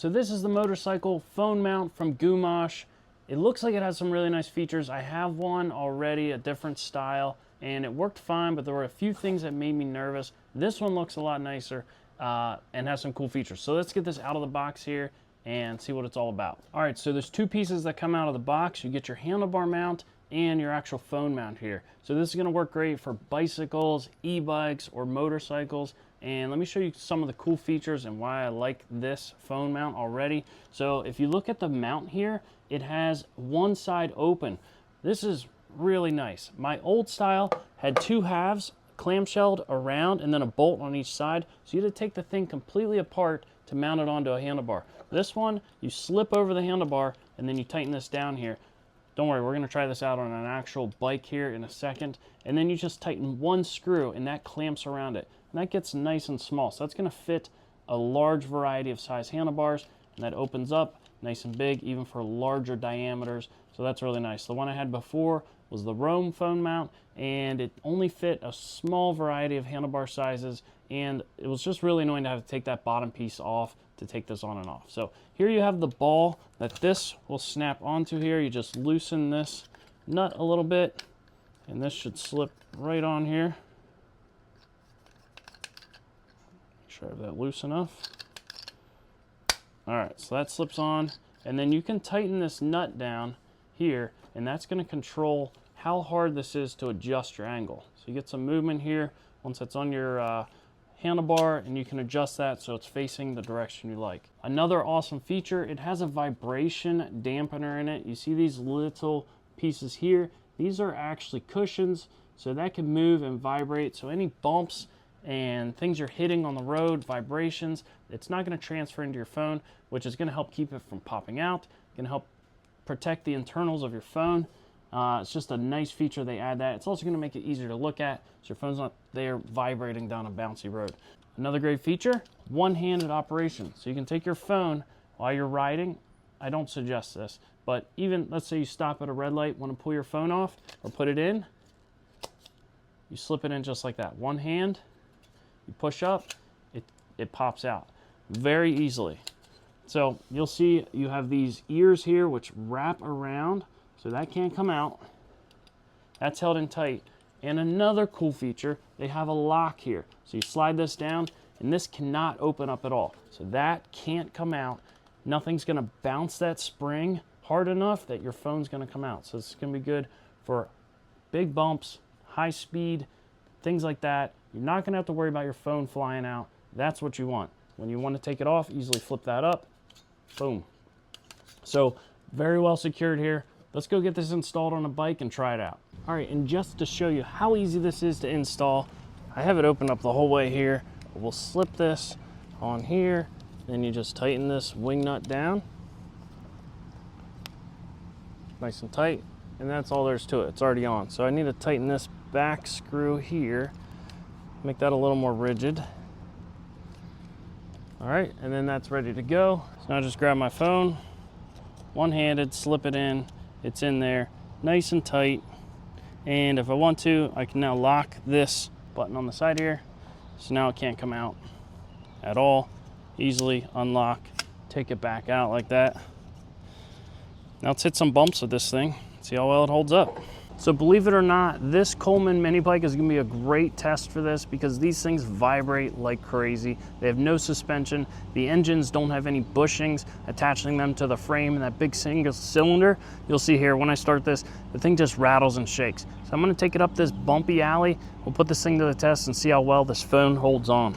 So this is the motorcycle phone mount from GuMosh. It looks like it has some really nice features. I have one already, a different style, and it worked fine, but there were a few things that made me nervous. This one looks a lot nicer and has some cool features. So let's get this out of the box here and see what it's all about. All right, so there's two pieces that come out of the box. You get your handlebar mount and your actual phone mount here. So this is gonna work great for bicycles, e-bikes, or motorcycles. And let me show you some of the cool features and why I like this phone mount already. So if you look at the mount here, it has one side open. This is really nice. My old style had two halves clamshelled around and then a bolt on each side. So you had to take the thing completely apart to mount it onto a handlebar. This one, you slip over the handlebar and then you tighten this down here. Don't worry, we're gonna try this out on an actual bike here in a second. And then you just tighten one screw and that clamps around it. And that gets nice and small. So that's gonna fit a large variety of size handlebars, and that opens up nice and big, even for larger diameters. So that's really nice. The one I had before was the Roam phone mount, and it only fit a small variety of handlebar sizes, and it was just really annoying to have to take that bottom piece off to take this on and off. So here you have the ball that this will snap onto here. You just loosen this nut a little bit, and this should slip right on here. Make sure I have that loose enough. All right, so that slips on, and then you can tighten this nut down here, and that's gonna control how hard this is to adjust your angle. So you get some movement here once it's on your handlebar, and you can adjust that so it's facing the direction you like. Another awesome feature, it has a vibration dampener in it. You see these little pieces here? These are actually cushions, so that can move and vibrate. So any bumps and things you're hitting on the road, vibrations, it's not going to transfer into your phone, which is going to help keep it from popping out, going to help protect the internals of your phone. It's just a nice feature they add that. It's also going to make it easier to look at, so your phone's not there vibrating down a bouncy road. Another great feature, one-handed operation. So you can take your phone while you're riding. I don't suggest this, but even let's say you stop at a red light, want to pull your phone off or put it in, you slip it in just like that. One hand, you push up, it pops out very easily. So you'll see you have these ears here which wrap around, so that can't come out. That's held in tight. And another cool feature, they have a lock here. So you slide this down and this cannot open up at all. So that can't come out. Nothing's gonna bounce that spring hard enough that your phone's gonna come out. So this is gonna be good for big bumps, high speed, things like that. You're not gonna have to worry about your phone flying out. That's what you want. When you want to take it off, easily flip that up, boom. So very well secured here. Let's go get this installed on a bike and try it out. All right, and just to show you how easy this is to install, I have it open up the whole way here. We'll slip this on here, then you just tighten this wing nut down. Nice and tight, and that's all there's to it. It's already on. So I need to tighten this back screw here, make that a little more rigid. All right, and then that's ready to go. So now I just grab my phone, one-handed, slip it in. It's in there, nice and tight. And if I want to, I can now lock this button on the side here. So now it can't come out at all. Easily unlock, take it back out like that. Now let's hit some bumps with this thing, see how well it holds up. So believe it or not, this Coleman mini bike is gonna be a great test for this because these things vibrate like crazy. They have no suspension. The engines don't have any bushings attaching them to the frame and that big single cylinder. You'll see here when I start this, the thing just rattles and shakes. So I'm gonna take it up this bumpy alley. We'll put this thing to the test and see how well this phone holds on.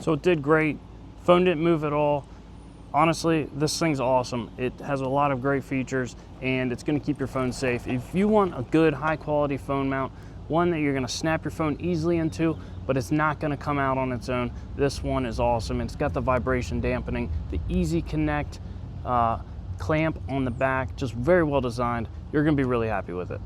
So it did great. Phone didn't move at all. Honestly, this thing's awesome. It has a lot of great features and it's gonna keep your phone safe. If you want a good high quality phone mount, one that you're gonna snap your phone easily into, but it's not gonna come out on its own. This one is awesome. It's got the vibration dampening, the easy connect clamp on the back, just very well designed. You're gonna be really happy with it.